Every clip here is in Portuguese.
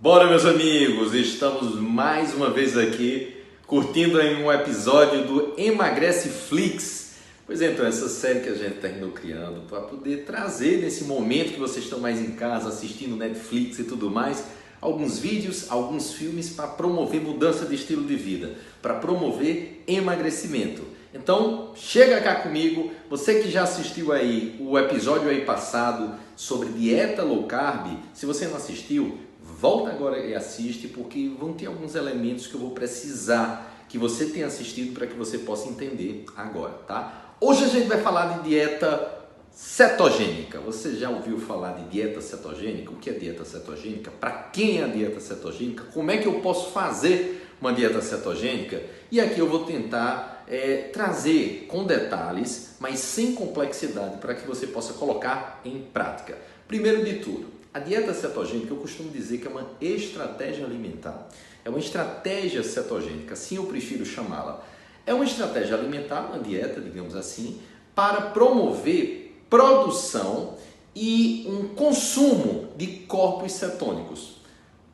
Bora, meus amigos, estamos mais uma vez aqui curtindo em um episódio do Emagrece Flix. Pois é, então, essa série que a gente terminou criando para poder trazer nesse momento que vocês estão mais em casa assistindo Netflix e tudo mais, alguns vídeos, alguns filmes para promover mudança de estilo de vida, para promover emagrecimento. Então, chega cá comigo, você que já assistiu aí o episódio aí passado sobre dieta low carb, se você não assistiu, volta agora e assiste, porque vão ter alguns elementos que eu vou precisar que você tenha assistido para que você possa entender agora, tá? Hoje a gente vai falar de dieta cetogênica. Você já ouviu falar de dieta cetogênica? O que é dieta cetogênica? Para quem é a dieta cetogênica? Como é que eu posso fazer uma dieta cetogênica? E aqui eu vou tentar trazer com detalhes, mas sem complexidade, para que você possa colocar em prática. Primeiro de tudo, a dieta cetogênica eu costumo dizer que é uma estratégia alimentar. É uma estratégia cetogênica, assim eu prefiro chamá-la. É uma estratégia alimentar, uma dieta, digamos assim, para promover produção e um consumo de corpos cetônicos.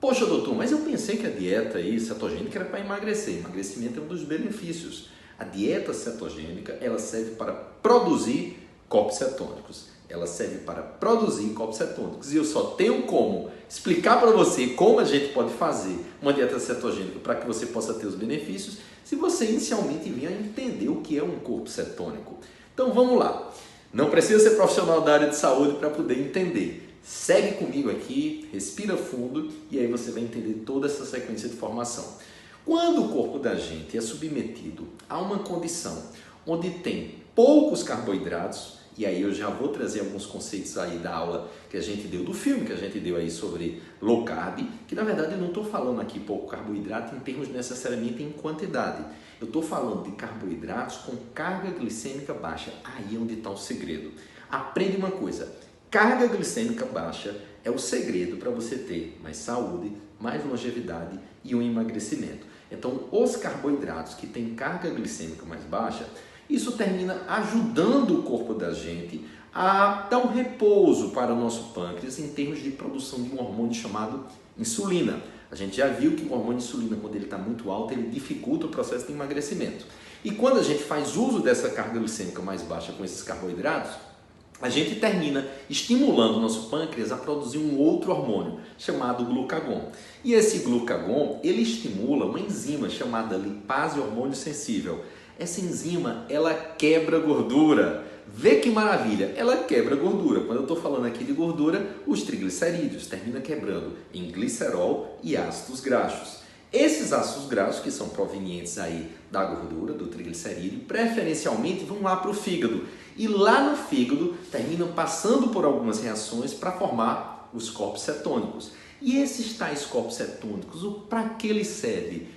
Poxa, doutor, mas eu pensei que a dieta aí, cetogênica era para emagrecer. Emagrecimento é um dos benefícios. A dieta cetogênica, ela serve para produzir corpos cetônicos. Ela serve para produzir corpos cetônicos. E eu só tenho como explicar para você como a gente pode fazer uma dieta cetogênica para que você possa ter os benefícios, se você inicialmente vier a entender o que é um corpo cetônico. Então vamos lá. Não precisa ser profissional da área de saúde para poder entender. Segue comigo aqui, respira fundo e aí você vai entender toda essa sequência de formação. Quando o corpo da gente é submetido a uma condição onde tem poucos carboidratos, e aí eu já vou trazer alguns conceitos aí da aula que a gente deu, do filme que a gente deu aí sobre low carb, que na verdade eu não estou falando aqui pouco carboidrato em termos necessariamente em quantidade. Eu estou falando de carboidratos com carga glicêmica baixa. Aí é onde está o segredo. Aprende uma coisa, carga glicêmica baixa é o segredo para você ter mais saúde, mais longevidade e um emagrecimento. Então, os carboidratos que têm carga glicêmica mais baixa, isso termina ajudando o corpo da gente a dar um repouso para o nosso pâncreas em termos de produção de um hormônio chamado insulina. A gente já viu que o hormônio insulina, quando ele está muito alto, ele dificulta o processo de emagrecimento. E quando a gente faz uso dessa carga glicêmica mais baixa com esses carboidratos, a gente termina estimulando o nosso pâncreas a produzir um outro hormônio chamado glucagon. E esse glucagon, ele estimula uma enzima chamada lipase hormônio sensível. Essa enzima, ela quebra gordura. Vê que maravilha, ela quebra gordura. Quando eu estou falando aqui de gordura, os triglicerídeos termina quebrando em glicerol e ácidos graxos. Esses ácidos graxos, que são provenientes aí da gordura, do triglicerídeo, preferencialmente vão lá para o fígado. E lá no fígado terminam passando por algumas reações para formar os corpos cetônicos. E esses tais corpos cetônicos, para que eles servem?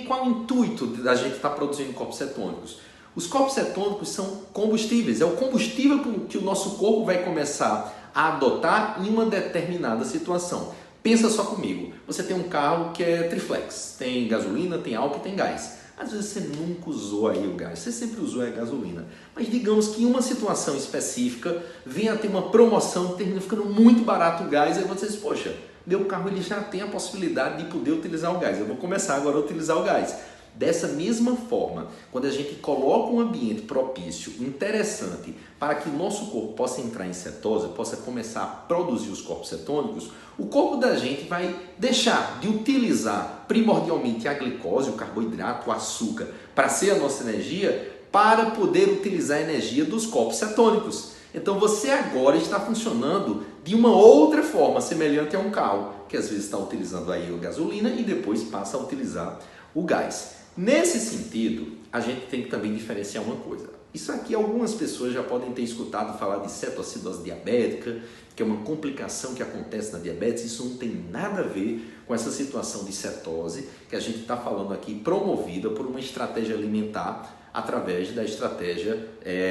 Qual o intuito da gente estar produzindo corpos cetônicos? Os corpos cetônicos são combustíveis, é o combustível que o nosso corpo vai começar a adotar em uma determinada situação. Pensa só comigo, você tem um carro que é triflex, tem gasolina, tem álcool e tem gás. Às vezes você nunca usou aí o gás, você sempre usou a gasolina. Mas digamos que em uma situação específica, venha a ter uma promoção, termina ficando muito barato o gás, aí você diz, poxa, meu carro ele já tem a possibilidade de poder utilizar o gás, eu vou começar agora a utilizar o gás. Dessa mesma forma, quando a gente coloca um ambiente propício, interessante, para que o nosso corpo possa entrar em cetose, possa começar a produzir os corpos cetônicos, o corpo da gente vai deixar de utilizar primordialmente a glicose, o carboidrato, o açúcar, para ser a nossa energia, para poder utilizar a energia dos corpos cetônicos. Então você agora está funcionando de uma outra forma, semelhante a um carro, que às vezes está utilizando aí a gasolina e depois passa a utilizar o gás. Nesse sentido, a gente tem que também diferenciar uma coisa. Isso aqui algumas pessoas já podem ter escutado falar de cetoacidose diabética, que é uma complicação que acontece na diabetes. Isso não tem nada a ver com essa situação de cetose que a gente está falando aqui, promovida por uma estratégia alimentar através da estratégia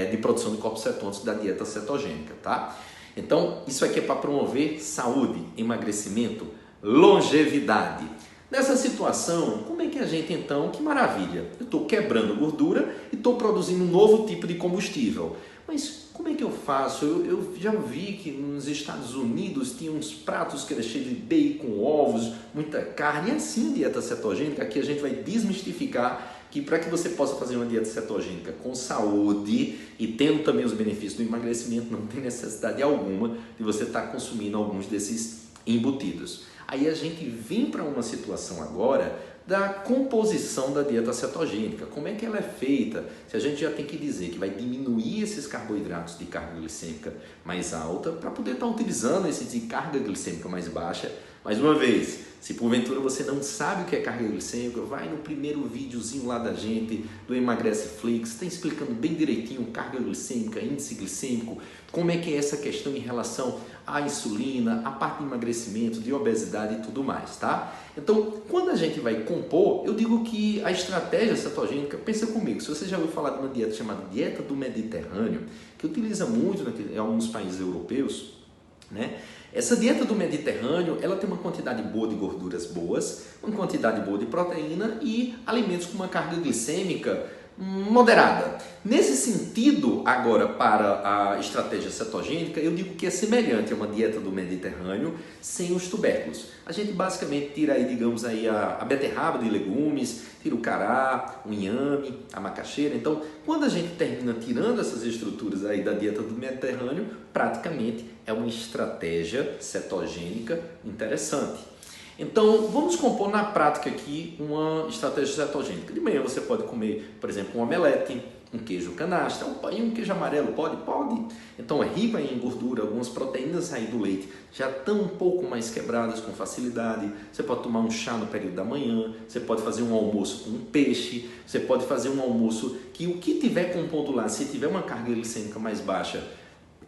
de produção de corpos cetônicos da dieta cetogênica, tá? Então, isso aqui é para promover saúde, emagrecimento, longevidade. Nessa situação, como é que a gente então, que maravilha, eu estou quebrando gordura e estou produzindo um novo tipo de combustível. Mas como como é que eu faço? Eu já vi que nos Estados Unidos tinha uns pratos que eram cheios de bacon, ovos, muita carne, e assim a dieta cetogênica. Aqui a gente vai desmistificar que para que você possa fazer uma dieta cetogênica com saúde e tendo também os benefícios do emagrecimento, não tem necessidade alguma de você estar consumindo alguns desses embutidos. Aí a gente vem para uma situação agora da composição da dieta cetogênica. Como é que ela é feita? Se a gente já tem que dizer que vai diminuir esses carboidratos de carga glicêmica mais alta para poder estar utilizando esse de carga glicêmica mais baixa. Mais uma vez, se porventura você não sabe o que é carga glicêmica, vai no primeiro videozinho lá da gente, do Emagrece Flix, está explicando bem direitinho carga glicêmica, índice glicêmico, como é que é essa questão em relação à insulina, a parte de emagrecimento, de obesidade e tudo mais, tá? Então, quando a gente vai compor, eu digo que a estratégia cetogênica, pensa comigo, se você já ouviu falar de uma dieta chamada dieta do Mediterrâneo, que utiliza muito em alguns países europeus, né? Essa dieta do Mediterrâneo, ela tem uma quantidade boa de gorduras boas, uma quantidade boa de proteína e alimentos com uma carga glicêmica moderada. Nesse sentido, agora para a estratégia cetogênica, eu digo que é semelhante a uma dieta do Mediterrâneo sem os tubérculos. A gente basicamente tira aí, digamos aí, a beterraba de legumes, tira o cará, o inhame, a macaxeira. Então, quando a gente termina tirando essas estruturas aí da dieta do Mediterrâneo, praticamente é uma estratégia cetogênica interessante. Então, vamos compor na prática aqui uma estratégia cetogênica. De manhã você pode comer, por exemplo, um omelete, um queijo canastra, um queijo amarelo, pode? Pode. Então é rico em gordura, algumas proteínas aí do leite já estão um pouco mais quebradas com facilidade. Você pode tomar um chá no período da manhã, você pode fazer um almoço com um peixe, você pode fazer um almoço que o que tiver compondo lá, se tiver uma carga glicêmica mais baixa,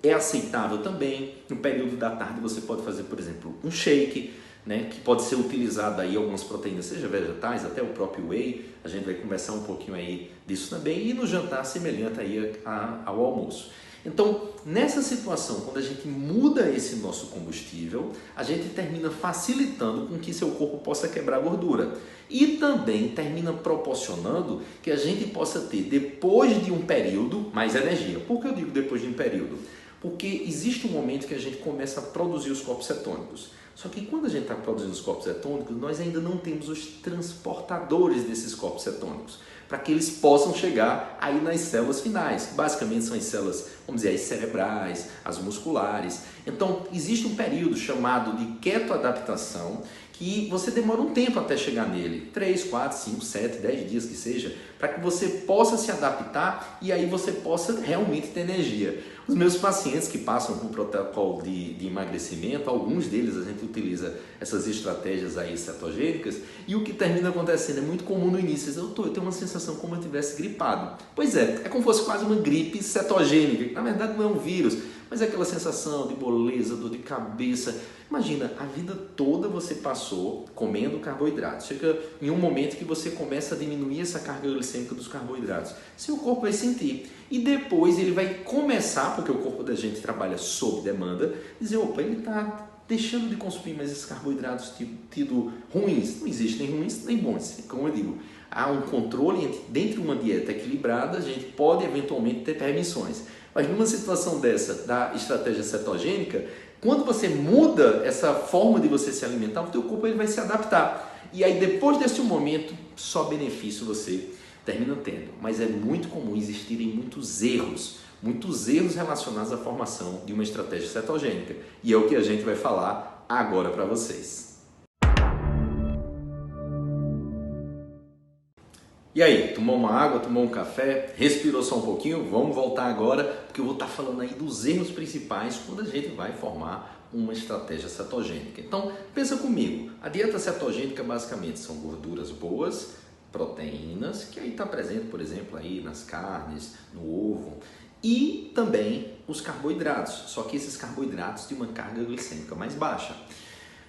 é aceitável também. No período da tarde você pode fazer, por exemplo, um shake, né, que pode ser utilizado aí algumas proteínas, seja vegetais, até o próprio whey. A gente vai conversar um pouquinho aí disso também, e no jantar semelhante aí ao almoço. Então, nessa situação, quando a gente muda esse nosso combustível, a gente termina facilitando com que seu corpo possa quebrar gordura. E também termina proporcionando que a gente possa ter, depois de um período, mais energia. Por que eu digo depois de um período? Porque existe um momento que a gente começa a produzir os corpos cetônicos. Só que quando a gente está produzindo os corpos cetônicos, nós ainda não temos os transportadores desses corpos cetônicos, para que eles possam chegar aí nas células finais. Basicamente são as células, vamos dizer, as cerebrais, as musculares. Então, existe um período chamado de ketoadaptação, que você demora um tempo até chegar nele, 3, 4, 5, 7, 10 dias que seja, para que você possa se adaptar e aí você possa realmente ter energia. Os meus pacientes que passam por protocolo de emagrecimento, alguns deles a gente utiliza essas estratégias aí cetogênicas, e o que termina acontecendo é muito comum no início: eu tenho uma sensação como eu tivesse gripado. Pois é como se fosse quase uma gripe cetogênica, que na verdade não é um vírus, mas é aquela sensação de moleza, dor de cabeça. Imagina, a vida toda você passou comendo carboidratos. Chega em um momento que você começa a diminuir essa carga glicêmica dos carboidratos. Seu corpo vai sentir. E depois ele vai começar, porque o corpo da gente trabalha sob demanda, dizer: opa, ele está deixando de consumir mais esses carboidratos tido ruins. Não existem nem ruins nem bons. Como eu digo, há um controle dentro de uma dieta equilibrada, a gente pode eventualmente ter permissões. Mas numa situação dessa, da estratégia cetogênica, quando você muda essa forma de você se alimentar, o teu corpo ele vai se adaptar. E aí depois desse momento, só benefício você termina tendo. Mas é muito comum existirem muitos erros relacionados à formação de uma estratégia cetogênica. E é o que a gente vai falar agora para vocês. E aí, tomou uma água, tomou um café, respirou só um pouquinho? Vamos voltar agora, porque eu vou estar falando aí dos erros principais quando a gente vai formar uma estratégia cetogênica. Então, pensa comigo, a dieta cetogênica basicamente são gorduras boas, proteínas, que aí está presente, por exemplo, aí nas carnes, no ovo, e também os carboidratos, só que esses carboidratos têm uma carga glicêmica mais baixa.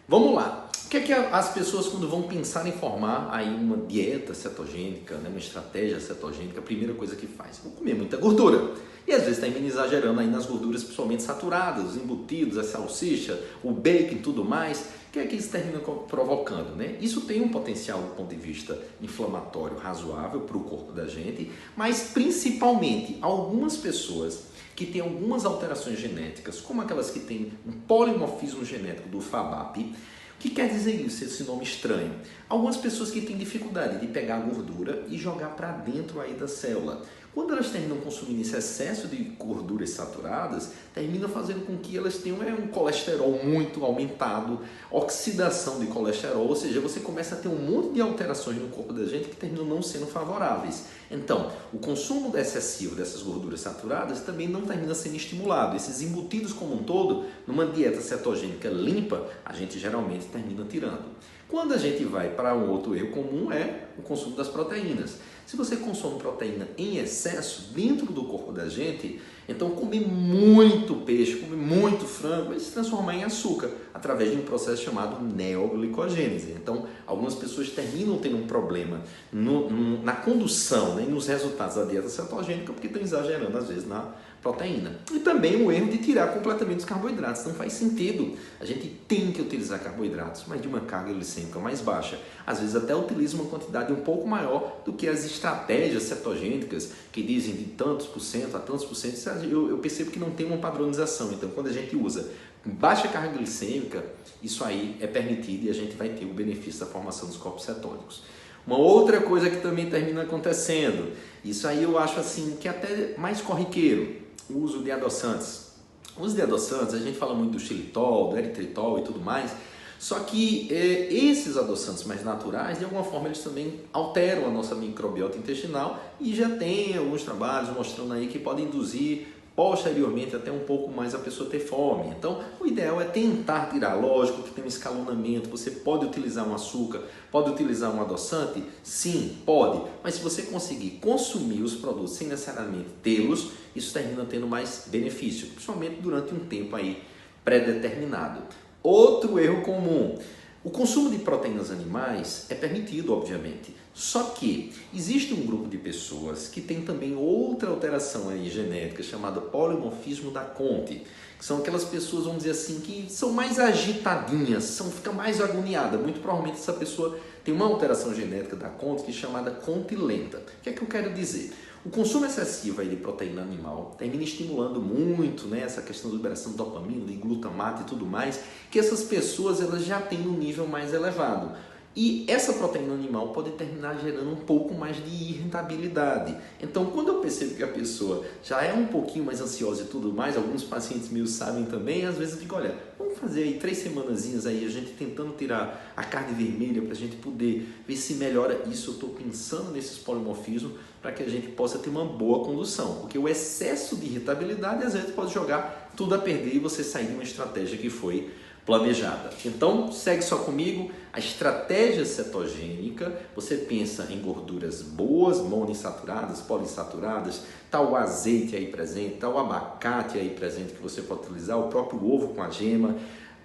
Vamos lá, O que é que as pessoas, quando vão pensar em formar aí uma dieta cetogênica, né, uma estratégia cetogênica, a primeira coisa que faz? Vou comer muita gordura. E às vezes termina exagerando aí nas gorduras principalmente saturadas, os embutidos, a salsicha, o bacon e tudo mais. O que é que isso termina provocando, né? Isso tem um potencial do ponto de vista inflamatório razoável para o corpo da gente, mas principalmente algumas pessoas que têm algumas alterações genéticas, como aquelas que têm um polimorfismo genético do FABAP. O que quer dizer isso, esse nome estranho? Algumas pessoas que têm dificuldade de pegar a gordura e jogar para dentro aí da célula. Quando elas terminam consumindo esse excesso de gorduras saturadas, termina fazendo com que elas tenham um colesterol muito aumentado, oxidação de colesterol, ou seja, você começa a ter um monte de alterações no corpo da gente que terminam não sendo favoráveis. Então, o consumo excessivo dessas gorduras saturadas também não termina sendo estimulado. Esses embutidos como um todo, numa dieta cetogênica limpa, a gente geralmente termina tirando. Quando a gente vai para um outro erro comum é o consumo das proteínas. Se você consome proteína em excesso dentro do corpo da gente, então comer muito peixe, comer muito frango, vai se transformar em açúcar através de um processo chamado neoglicogênese. Então, algumas pessoas terminam tendo um problema na condução, né, e nos resultados da dieta cetogênica porque estão exagerando às vezes na proteína. E também o erro de tirar completamente os carboidratos. Não faz sentido. A gente tem que utilizar carboidratos, mas de uma carga glicêmica mais baixa. Às vezes até utiliza uma quantidade um pouco maior do que as estratégias cetogênicas que dizem de tantos por cento a tantos por cento. Eu percebo que não tem uma padronização. Então, quando a gente usa baixa carga glicêmica, isso aí é permitido e a gente vai ter o benefício da formação dos corpos cetônicos. Uma outra coisa que também termina acontecendo, isso aí eu acho assim que é até mais corriqueiro, o uso de adoçantes. O uso de adoçantes, a gente fala muito do xilitol, do eritritol e tudo mais, só que esses adoçantes mais naturais, de alguma forma, eles também alteram a nossa microbiota intestinal e já tem alguns trabalhos mostrando aí que podem induzir posteriormente até um pouco mais a pessoa ter fome. Então, o ideal é tentar tirar. Lógico que tem um escalonamento, você pode utilizar um açúcar, pode utilizar um adoçante? Sim, pode. Mas se você conseguir consumir os produtos sem necessariamente tê-los, isso termina tendo mais benefício, principalmente durante um tempo aí pré-determinado. Outro erro comum. O consumo de proteínas animais é permitido, obviamente, só que existe um grupo de pessoas que tem também outra alteração aí genética chamada polimorfismo da Conte, que são aquelas pessoas, vamos dizer assim, que são mais agitadinhas, fica mais agoniada. Muito provavelmente essa pessoa tem uma alteração genética da Conte que é chamada Conte lenta. O que é que eu quero dizer? O consumo excessivo aí de proteína animal termina estimulando muito, né, essa questão da liberação de dopamina, de glutamato e tudo mais, que essas pessoas elas já têm um nível mais elevado. E essa proteína animal pode terminar gerando um pouco mais de irritabilidade. Então, quando eu percebo que a pessoa já é um pouquinho mais ansiosa e tudo mais, alguns pacientes meus sabem também, às vezes eu digo, olha, vamos fazer aí 3 semanazinhas aí, a gente tentando tirar a carne vermelha para a gente poder ver se melhora isso. Eu estou pensando nesses polimorfismos para que a gente possa ter uma boa condução, porque o excesso de irritabilidade às vezes pode jogar tudo a perder e você sair de uma estratégia que foi planejada. Então, segue só comigo. A estratégia cetogênica, você pensa em gorduras boas, monoinsaturadas, poliinsaturadas, tá o azeite aí presente, tá o abacate aí presente que você pode utilizar, o próprio ovo com a gema,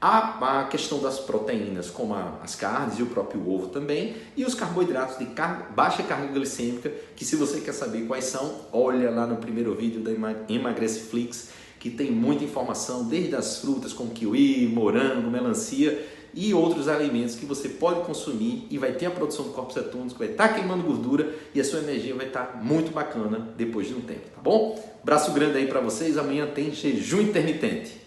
a questão das proteínas, como as carnes e o próprio ovo também, e os carboidratos de baixa carga glicêmica, que se você quer saber quais são, olha lá no primeiro vídeo da Emagrece Flix, que tem muita informação, desde as frutas como kiwi, morango, melancia e outros alimentos que você pode consumir e vai ter a produção de corpos cetônicos, vai estar queimando gordura e a sua energia vai estar muito bacana depois de um tempo, tá bom? Braço grande aí para vocês, amanhã tem jejum intermitente.